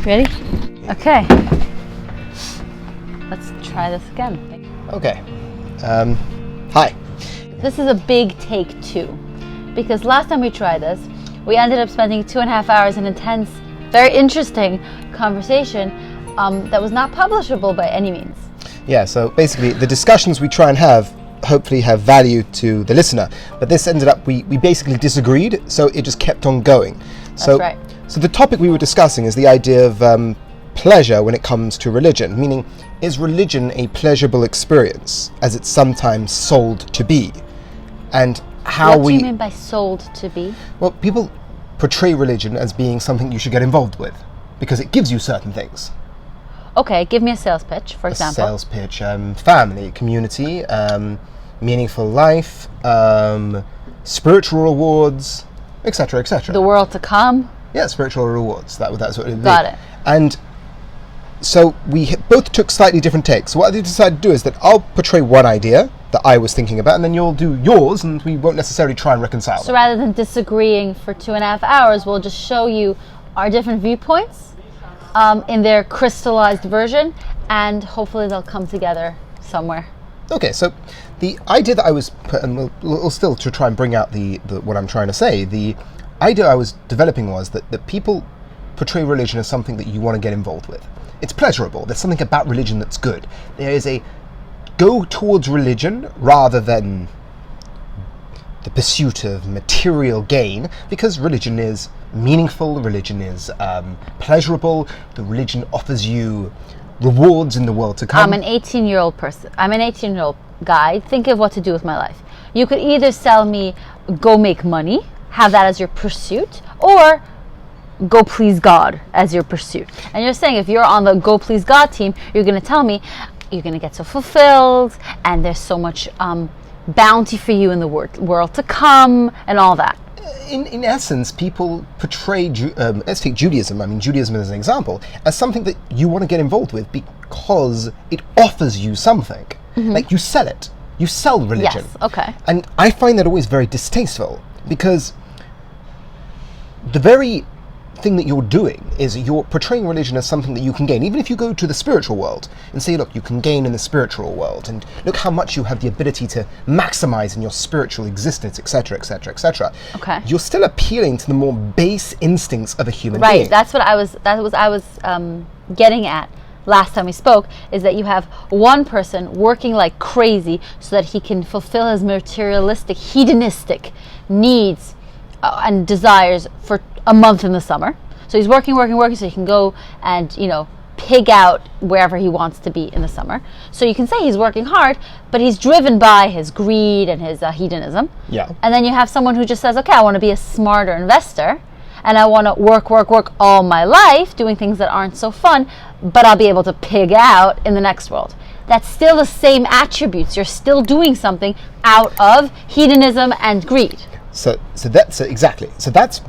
Ready? Okay. Let's try this again. Okay. Hi. This is a big take 2. Because last time we tried this, we ended up spending 2.5 hours in intense, very interesting conversation that was not publishable by any means. Yeah, so basically the discussions we try and have hopefully have value to the listener. But this ended up, we basically disagreed, so it just kept on going. That's right. So the topic we were discussing is the idea of pleasure when it comes to religion, meaning is religion a pleasurable experience as it's sometimes sold to be? And how What do you mean by sold to be? Well, people portray religion as being something you should get involved with because it gives you certain things. Okay, give me a sales pitch, for example. A sales pitch, family, community, meaningful life, spiritual rewards, etc., etc. The world to come. Yeah, spiritual rewards. That's what it would be. Got it. And so we both took slightly different takes. So what I decided to do is that I'll portray one idea that I was thinking about, and then you'll do yours, and we won't necessarily try and reconcile So them. rather than disagreeing for 2.5 hours, we'll just show you our different viewpoints in their crystallized version, and hopefully they'll come together somewhere. Okay, so the idea that I was, and we'll still to try and bring out the what I'm trying to say, the idea I was developing was that people portray religion as something that you want to get involved with. It's pleasurable. There's something about religion that's good. There is a go towards religion rather than the pursuit of material gain, because religion is meaningful, religion is pleasurable, the religion offers you rewards in the world to come. I'm an 18-year-old person. I'm an 18-year-old guy. Think of what to do with my life. You could either sell me go make money, have that as your pursuit, or go please God as your pursuit. And you're saying if you're on the go please God team, you're going to tell me you're going to get so fulfilled and there's so much bounty for you in the world to come and all that. In essence, people portray, let's take Judaism, I mean Judaism as an example, as something that you want to get involved with because it offers you something. Mm-hmm. Like you sell it. You sell religion. Yes, okay. And I find that always very distasteful because the very thing that you're doing is you're portraying religion as something that you can gain. Even if you go to the spiritual world and say, look, you can gain in the spiritual world, and look how much you have the ability to maximize in your spiritual existence, etc., etc., etc. Okay. You're still appealing to the more base instincts of a human being. Right. That's what I was getting at last time we spoke, is that you have one person working like crazy so that he can fulfill his materialistic, hedonistic needs and desires for a month in the summer. So he's working so he can go and, pig out wherever he wants to be in the summer. So you can say he's working hard, but he's driven by his greed and his hedonism. Yeah. And then you have someone who just says, okay, I want to be a smarter investor and I want to work all my life doing things that aren't so fun, but I'll be able to pig out in the next world. That's still the same attributes. You're still doing something out of hedonism and greed. So exactly. So that's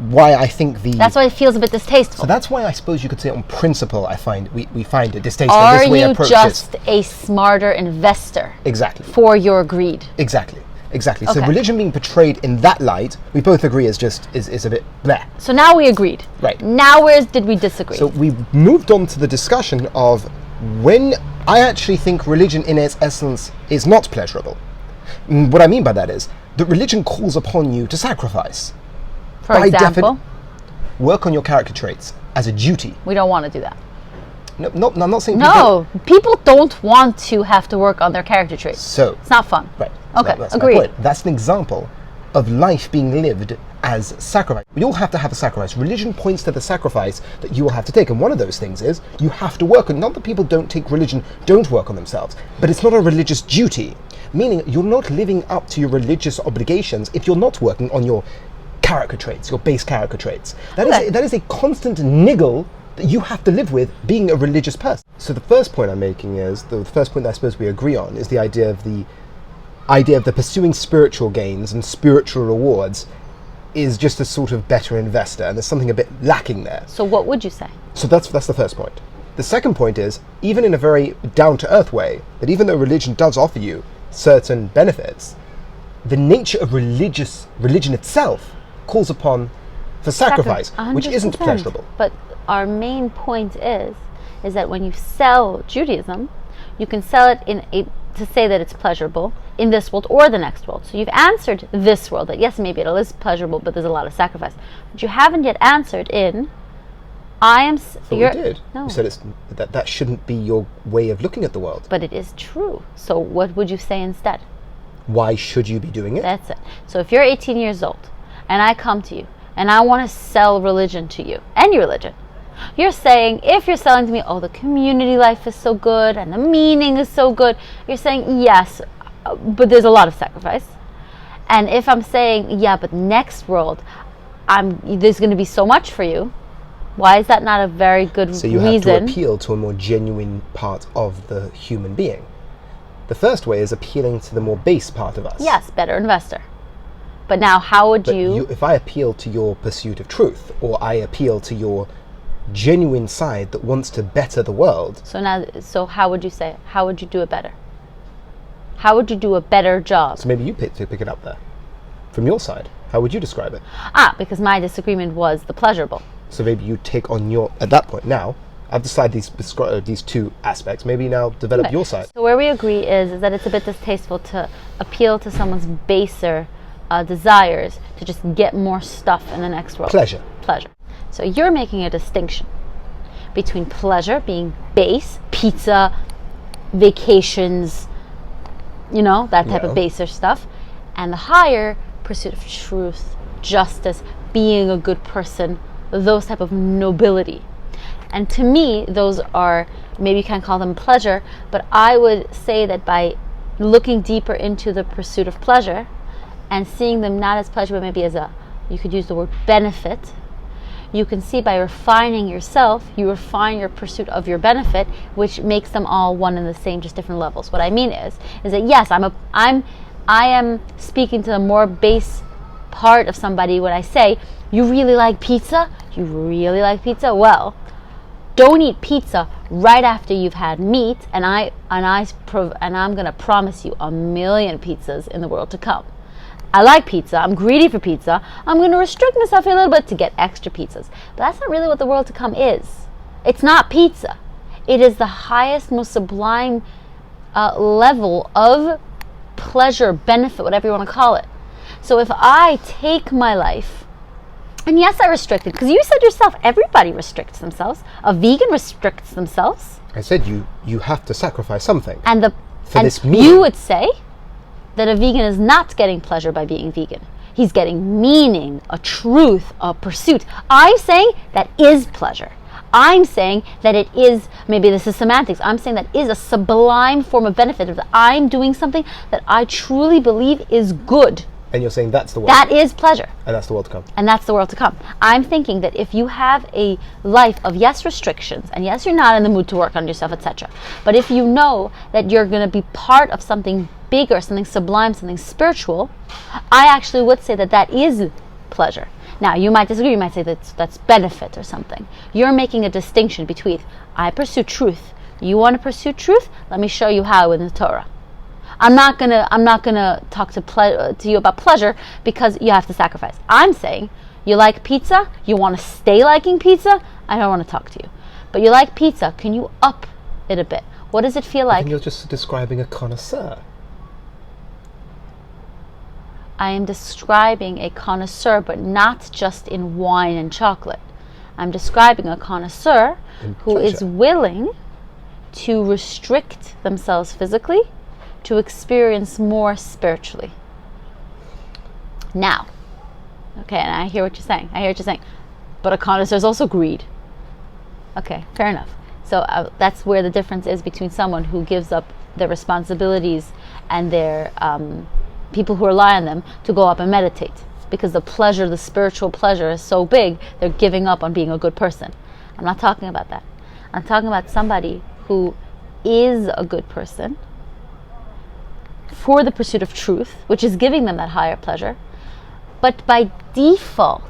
why I think that's why it feels a bit distasteful. So that's why I suppose you could say on principle we find it distasteful. Are this way you just a smarter investor? Exactly. For your greed. Exactly. Okay. So religion being portrayed in that light, we both agree is a bit bleh. So now we agreed. Right. Now where did we disagree? So we moved on to the discussion of when I actually think religion in its essence is not pleasurable. What I mean by that is that religion calls upon you to sacrifice. For example? Work on your character traits as a duty. We don't want to do that. No, I'm not saying people don't want to have to work on their character traits. So it's not fun. Right. Okay, that's agreed. My point. That's an example of life being lived as sacrifice. We all have to have a sacrifice. Religion points to the sacrifice that you will have to take. And one of those things is you have to work on, not that people don't take religion, don't work on themselves, but it's not a religious duty. Meaning you're not living up to your religious obligations if you're not working on your character traits, your base character traits. That is a constant niggle that you have to live with being a religious person. So the first point I'm making is, the first point that I suppose we agree on, is the idea of the pursuing spiritual gains and spiritual rewards is just a sort of better investor, and there's something a bit lacking there. So what would you say? So that's the first point. The second point is, even in a very down-to-earth way, that even though religion does offer you certain benefits, the nature of religion itself calls upon for sacrifice, which isn't pleasurable. But our main point is that when you sell Judaism, you can sell it to say that it's pleasurable in this world or the next world. So you've answered this world, that yes, maybe it is pleasurable, but there's a lot of sacrifice. But you haven't yet answered in, But you did. No. You said that shouldn't be your way of looking at the world. But it is true. So what would you say instead? Why should you be doing it? That's it. So if you're 18 years old and I come to you and I want to sell religion to you, any religion, you're saying, if you're selling to me, oh, the community life is so good and the meaning is so good, you're saying, yes, but there's a lot of sacrifice. And if I'm saying, yeah, but next world, there's going to be so much for you, why is that not a very good reason? So you have to appeal to a more genuine part of the human being. The first way is appealing to the more base part of us. Yes, better investor. But now how would you... If I appeal to your pursuit of truth, or I appeal to your genuine side that wants to better the world... So how would you say it? How would you do it better? How would you do a better job? So maybe you pick it up there. From your side, how would you describe it? Because my disagreement was the pleasurable. So maybe you take on at that point, now, I've decided these two aspects, maybe now develop your side. So where we agree is that it's a bit distasteful to appeal to someone's baser desires to just get more stuff in the next world. Pleasure. So you're making a distinction between pleasure being base, pizza, vacations, that type of baser stuff, and the higher pursuit of truth, justice, being a good person, those type of nobility. And to me, those are, maybe you can't call them pleasure, but I would say that by looking deeper into the pursuit of pleasure and seeing them not as pleasure, but maybe as you could use the word benefit, you can see by refining yourself, you refine your pursuit of your benefit, which makes them all one and the same, just different levels. What I mean is that yes, I am speaking to the more base part of somebody when I say, you really like pizza? You really like pizza? Well, don't eat pizza right after you've had meat, and I'm going to promise you 1,000,000 pizzas in the world to come. I like pizza. I'm greedy for pizza. I'm going to restrict myself a little bit to get extra pizzas. But that's not really what the world to come is. It's not pizza. It is the highest, most sublime level of pleasure, benefit, whatever you want to call it. So if I take my life, and yes, I restrict it, because you said yourself, everybody restricts themselves. A vegan restricts themselves. I said you have to sacrifice something. This meal. You would say that a vegan is not getting pleasure by being vegan. He's getting meaning, a truth, a pursuit. I'm saying that is pleasure. I'm saying that it is, maybe this is semantics, I'm saying that is a sublime form of benefit, that I'm doing something that I truly believe is good. And you're saying that's the world. That is pleasure. And that's the world to come. And that's the world to come. I'm thinking that if you have a life of, yes, restrictions, and yes, you're not in the mood to work on yourself, etc., but if you know that you're going to be part of something bigger, something sublime, something spiritual, I actually would say that that is pleasure. Now, you might disagree. You might say that's benefit or something. You're making a distinction between, I pursue truth. You want to pursue truth? Let me show you how in the Torah. I'm not gonna talk to you about pleasure because you have to sacrifice. I'm saying you like pizza, you want to stay liking pizza. I don't want to talk to you, but you like pizza. Can you up it a bit? What does it feel like? I think you're just describing a connoisseur. I am describing a connoisseur, but not just in wine and chocolate. I'm describing a connoisseur who is willing to restrict themselves physically to experience more spiritually. Now, okay, and I hear what you're saying. But a connoisseur is also greed. Okay, fair enough. So that's where the difference is between someone who gives up their responsibilities and their people who rely on them to go up and meditate. Because the spiritual pleasure is so big, they're giving up on being a good person. I'm not talking about that. I'm talking about somebody who is a good person for the pursuit of truth, which is giving them that higher pleasure, but by default,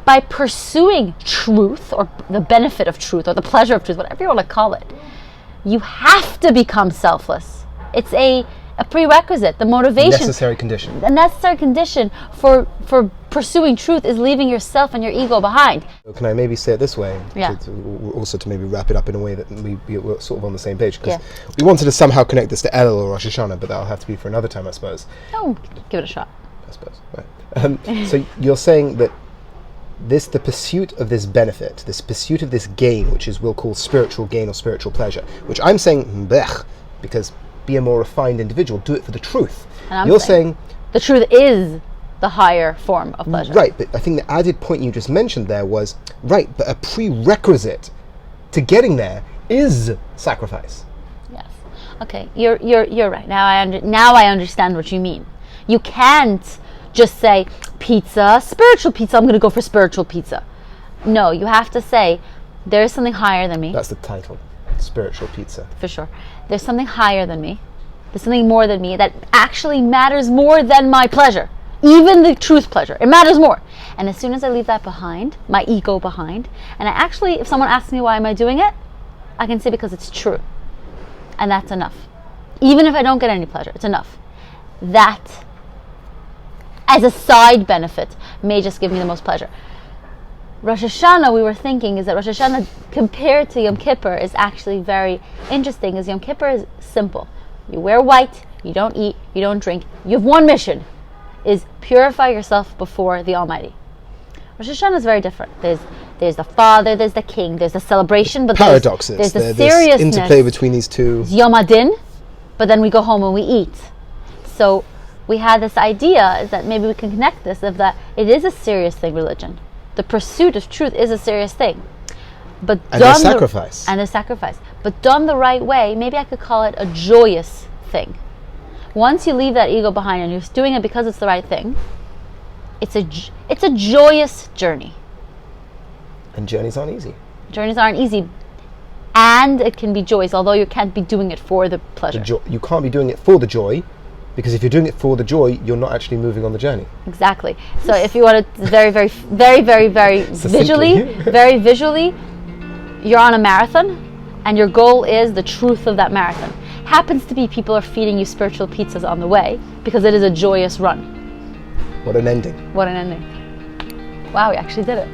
by pursuing truth, or the benefit of truth, or the pleasure of truth, whatever you want to call it, you have to become selfless. It's a a prerequisite, the motivation. Necessary condition. The necessary condition for pursuing truth is leaving yourself and your ego behind. Can I maybe say it this way? Yeah. Also to maybe wrap it up in a way that we're sort of on the same page. Because we wanted to somehow connect this to Elul or Rosh Hashanah, but that'll have to be for another time, I suppose. Oh, give it a shot. I suppose. Right. So you're saying that the pursuit of this benefit, this pursuit of this gain, which we'll call spiritual gain or spiritual pleasure, which I'm saying, blech, because be a more refined individual, do it for the truth. And You're saying the truth is the higher form of pleasure. Right, but I think the added point you just mentioned there was, right, but a prerequisite to getting there is sacrifice. Yes. Okay, you're right. Now I understand what you mean. You can't just say pizza, spiritual pizza, I'm going to go for spiritual pizza. No, you have to say there's something higher than me. That's the title, spiritual pizza. For sure. There's something higher than me. There's something more than me that actually matters more than my pleasure. Even the truth pleasure. It matters more. And as soon as I leave that behind, my ego behind, and I actually, if someone asks me why am I doing it, I can say because it's true. And that's enough. Even if I don't get any pleasure, it's enough. That, as a side benefit, may just give me the most pleasure. Rosh Hashanah, we were thinking, is that Rosh Hashanah compared to Yom Kippur is actually very interesting, as Yom Kippur is simple. You wear white, you don't eat, you don't drink. You have one mission, is purify yourself before the Almighty. Rosh Hashanah is very different. There's the Father, there's the King, there's the celebration, but paradoxes. There's the this seriousness. Interplay between these two. It's Yom Adin, but then we go home and we eat. So we had this idea is that maybe we can connect this of that it is a serious thing, religion. The pursuit of truth is a serious thing. But and a sacrifice. And a sacrifice. But done the right way, maybe I could call it a joyous thing. Once you leave that ego behind and you're doing it because it's the right thing, it's a joyous journey. And journeys aren't easy. Journeys aren't easy. And it can be joyous, although you can't be doing it for the pleasure. You can't be doing it for the joy, because if you're doing it for the joy, you're not actually moving on the journey. Exactly. So if you want to very visually, you're on a marathon, and your goal is the truth of that marathon. Happens to be people are feeding you spiritual pizzas on the way, because it is a joyous run. What an ending. What an ending. Wow, we actually did it.